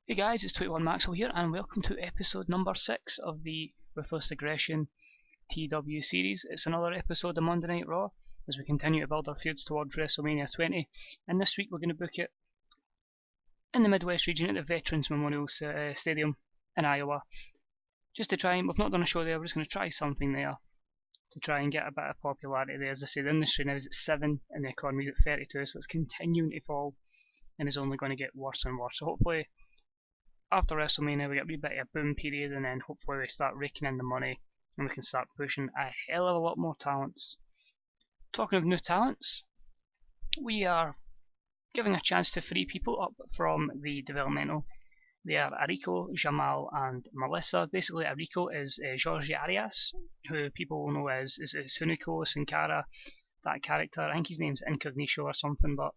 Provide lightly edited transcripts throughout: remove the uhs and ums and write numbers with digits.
Hey guys, it's 21 Maxwell here, and welcome to episode number 6 of the Ruthless Aggression TEW series. It's another episode of Monday Night Raw as we continue to build our feuds towards WrestleMania 20, and this week we're going to book it in the Midwest region at the Veterans Memorial Stadium in Iowa. Just to try, we've not done a show there, we're just going to try something there to try and get a bit of popularity there. As I say, the industry now is at 7 and the economy is at 32, so it's continuing to fall and is only going to get worse and worse. So hopefully after WrestleMania we get a wee bit of a boom period, and then hopefully we start raking in the money and we can start pushing a hell of a lot more talents. Talking of new talents, we are giving a chance to 3 people up from the developmental. They are Ariko, Jamal and Melissa. Basically Ariko is Georgie Arias, who people will know as Huniko, Sankara, that character. I think his name's Incognito or something, but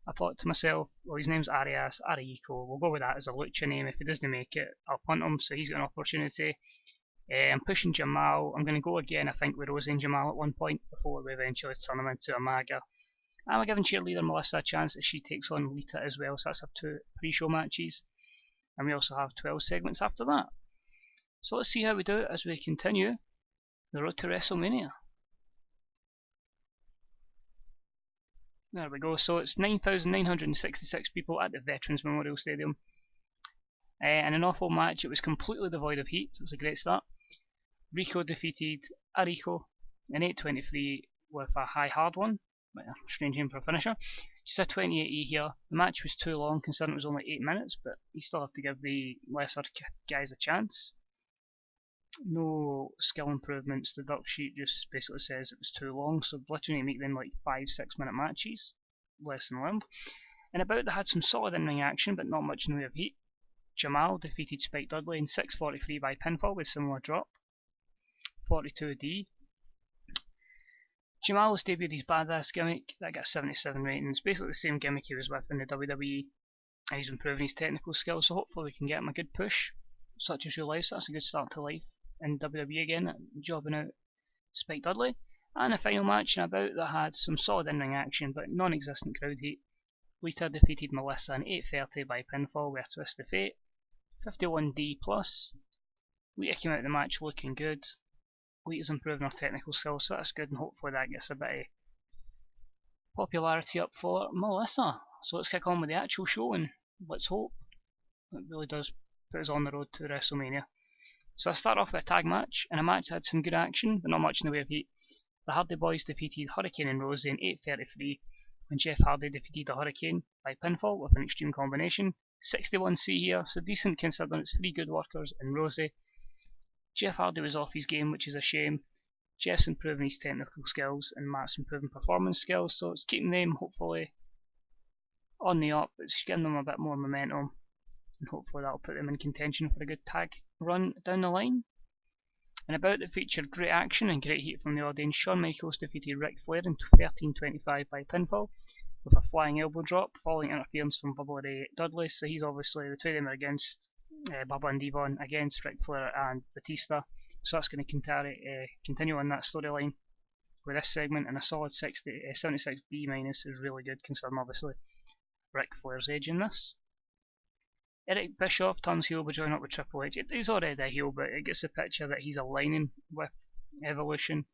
I thought to myself, well, his name's Arias, Ariko, we'll go with that as a lucha name. If he doesn't make it, I'll punt him, so he's got an opportunity. I'm pushing Jamal. I'm going to go again, I think, with Rosie and Jamal at one point before we eventually turn him into a MAGA. And we're giving cheerleader Melissa a chance as she takes on Lita as well, so that's our 2 pre-show matches. And we also have 12 segments after that. So let's see how we do it as we continue the road to WrestleMania. There we go, so it's 9,966 people at the Veterans Memorial Stadium. And an awful match. It was completely devoid of heat, so it's a great start. Rico defeated Ariko in 8:23 with a high hard one. Strange name for a finisher. Just a 28E here. The match was too long considering it was only 8 minutes, but you still have to give the lesser guys a chance. No skill improvements. The duck sheet just basically says it was too long, so literally make them like 5-6 minute matches. Lesson learned. And about they had some solid in-ring action, but not much in the way of heat. Jamal defeated Spike Dudley in 6:43 by pinfall with similar drop. 42D. Jamal has debuted his badass gimmick that got 77 ratings. Basically the same gimmick he was with in the WWE. And he's improving his technical skills, so hopefully we can get him a good push, such as your life. So that's a good start to life in WWE again, jobbing out Spike Dudley. And a final match in about that had some solid in-ring action but non-existent crowd heat. Lita defeated Melissa in 8:30 by pinfall with a twist of fate. 51D plus. Lita came out of the match looking good. Lita's improving her technical skills, so that's good, and hopefully that gets a bit of popularity up for Melissa. So let's kick on with the actual show, and let's hope it really does put us on the road to WrestleMania. So I start off with a tag match, and a match that had some good action, but not much in the way of heat. The Hardy Boys defeated Hurricane and Rosie in 8:33, when Jeff Hardy defeated the Hurricane by pinfall with an extreme combination. 61C here, so decent considering it's 3 good workers and Rosie. Jeff Hardy was off his game, which is a shame. Jeff's improving his technical skills and Matt's improving performance skills, so it's keeping them hopefully on the up. It's giving them a bit more momentum, and hopefully that'll put them in contention for a good tag run down the line. And about that featured great action and great heat from the audience. Shawn Michaels defeated Ric Flair in 13:25 by pinfall with a flying elbow drop following interference from Bubba Ray Dudley. So he's obviously, the 2 of them are against Bubba and Devon against Ric Flair and Batista. So that's going to continue on that storyline with this segment, and a solid 76B minus is really good considering obviously Ric Flair's age in this. Eric Bischoff turns heel by joining up with Triple H. He's already a heel, but it gets the picture that he's aligning with Evolution,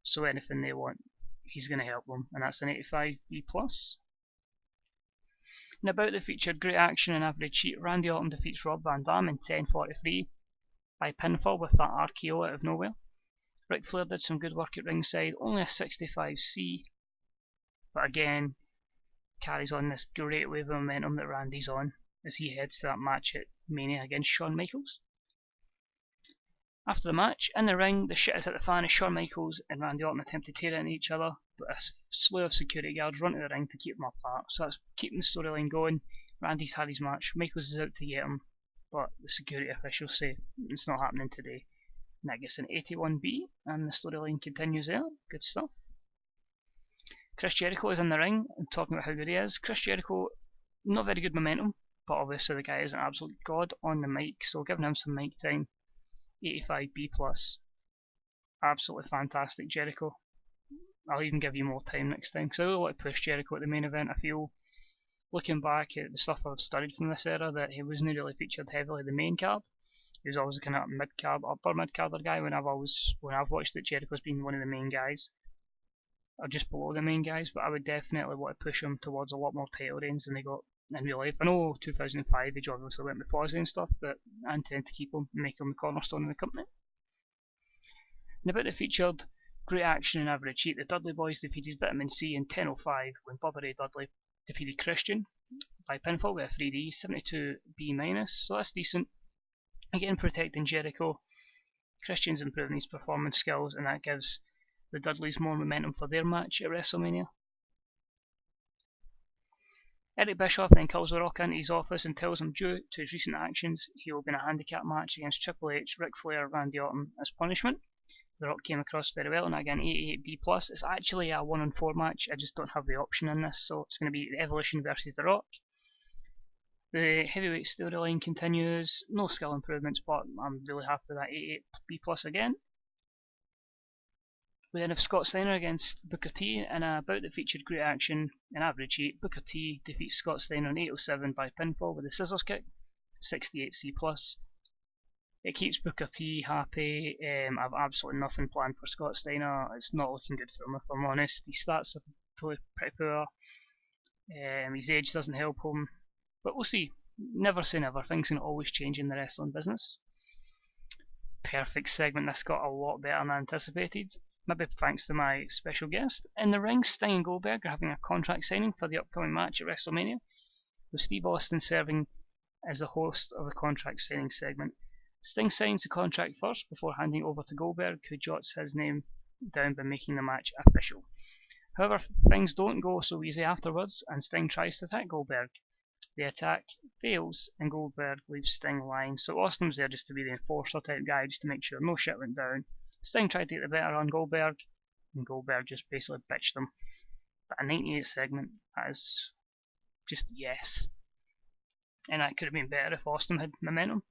so anything they want, he's going to help them, and that's an 85B plus. And about the featured great action and average heat, Randy Orton defeats Rob Van Dam in 10:43 by pinfall with that RKO out of nowhere. Ric Flair did some good work at ringside, only a 65C, but again carries on this great wave of momentum that Randy's on as he heads to that match at Mania against Shawn Michaels. After the match, in the ring, the shit is hit the fan as Shawn Michaels and Randy Orton attempt to tear into each other, but a slew of security guards run to the ring to keep them apart, so that's keeping the storyline going. Randy's had his match, Michaels is out to get him, but the security officials say it's not happening today. And that gets an 81B, and the storyline continues there. Good stuff. Chris Jericho is in the ring and talking about how good he is. Chris Jericho, not very good momentum, but obviously the guy is an absolute god on the mic, so giving him some mic time. 85B plus. Absolutely fantastic Jericho. I'll even give you more time next time, because I really want to push Jericho at the main event. I feel looking back at the stuff I've studied from this era, that he wasn't really featured heavily in the main card. He was always a kind of mid-card, upper mid-carder guy when I've watched it. Jericho's been one of the main guys, or just below the main guys, but I would definitely want to push him towards a lot more title reigns than they got in real life. I know 2005 Age obviously went with Fozzy and stuff, but I intend to keep him, make him the cornerstone of the company. And about the featured great action and average heat, the Dudley Boys defeated Vitamin C in 10:05 when Bubba Ray Dudley defeated Christian by pinfall with a 3D, 72B-, so that's decent. Again, protecting Jericho. Christian's improving his performance skills, and that gives the Dudleys more momentum for their match at WrestleMania. Eric Bischoff then calls The Rock into his office and tells him due to his recent actions he will be in a handicap match against Triple H, Ric Flair, Randy Orton as punishment. The Rock came across very well, and again 88B+. It's actually a 1-on-4 match, I just don't have the option in this, so it's going to be Evolution versus The Rock. The heavyweight storyline continues, no skill improvements, but I'm really happy with that 88B+ again. We then have Scott Steiner against Booker T in a bout that featured great action and average heat. Booker T defeats Scott Steiner in 8:07 by pinfall with a scissors kick, 68C+. It keeps Booker T happy. I've absolutely nothing planned for Scott Steiner. It's not looking good for him, if I'm honest. His stats are pretty poor. His age doesn't help him. But we'll see. Never say never. Things can always change in the wrestling business. Perfect segment. This got a lot better than anticipated. Maybe thanks to my special guest. In the ring, Sting and Goldberg are having a contract signing for the upcoming match at WrestleMania, with Steve Austin serving as the host of the contract signing segment. Sting signs the contract first before handing over to Goldberg, who jots his name down by making the match official. However, things don't go so easy afterwards, and Sting tries to attack Goldberg. The attack fails, and Goldberg leaves Sting lying, so Austin was there just to be the enforcer type guy, just to make sure no shit went down. Sting tried to get the better on Goldberg, and Goldberg just basically bitched him. But a 98 segment, that is just yes. And that could have been better if Austin had momentum.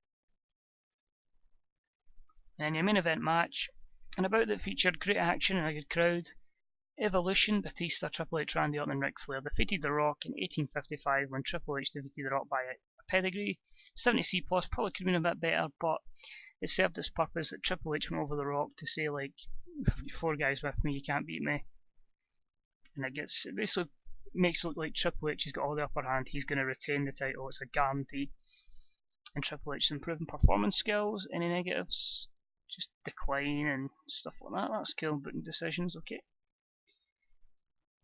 And your main event match, and about that featured great action and a good crowd. Evolution, Batista, Triple H, Randy Orton and Ric Flair defeated The Rock in 18:55 when Triple H defeated The Rock by a pedigree. 70C+, probably could have been a bit better, but it served its purpose that Triple H went over The Rock to say, like, if you 4 guys with me, you can't beat me. And it basically makes it look like Triple H has got all the upper hand, he's going to retain the title, it's a guarantee. And Triple H's improving performance skills, any negatives, just decline and stuff like that. That's cool, booking decisions, okay.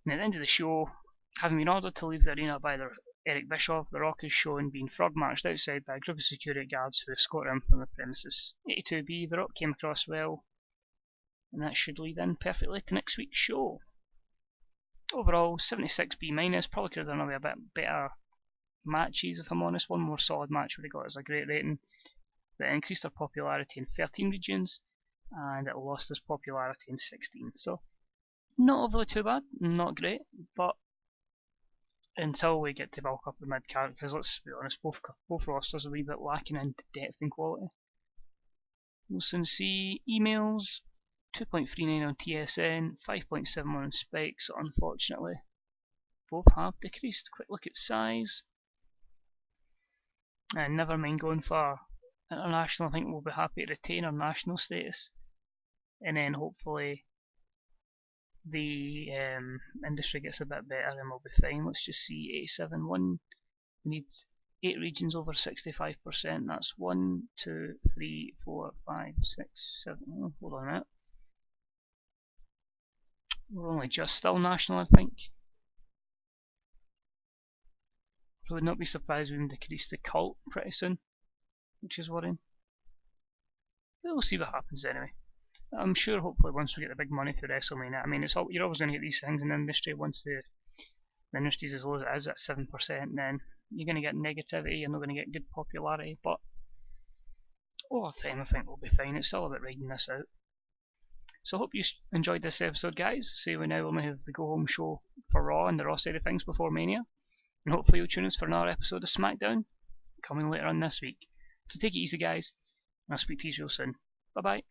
And at the end of the show, having been ordered to leave the arena by Eric Bischoff, The Rock is shown being frog marched outside by a group of security guards who escort him from the premises. 82B, The Rock came across well, and that should lead in perfectly to next week's show. Overall, 76B-, probably could have done a bit better matches, if I'm honest. One more solid match would have got us a great rating, but it increased our popularity in 13 regions, and it lost its popularity in 16. So, not overly too bad, not great, but until we get to bulk up the mid card, because let's be honest, both rosters are a wee bit lacking in depth and quality. We'll soon see emails, 2.39 on TSN, 5.71 on Spike, so unfortunately both have decreased. Quick look at size, and never mind going for international. I think we'll be happy to retain our national status, and then hopefully the industry gets a bit better and we'll be fine. Let's just see, 87.1, we need 8 regions over 65%, that's 1, 2, 3, 4, 5, 6, 7, oh, hold on a minute. We're only just still national, I think. So I would not be surprised we even decrease the cult pretty soon, which is worrying. But we'll see what happens anyway. I'm sure hopefully once we get the big money for WrestleMania, I mean, you're always going to get these things in the industry. Once the industry's as low as it is at 7%, then you're going to get negativity, you're not going to get good popularity, but over time I think we'll be fine. It's all about riding this out. So I hope you enjoyed this episode, guys. See, we now only have the go home show for Raw and the Raw side of things before Mania, and hopefully you'll tune us for another episode of SmackDown coming later on this week. So take it easy, guys, and I'll speak to you real soon. Bye bye.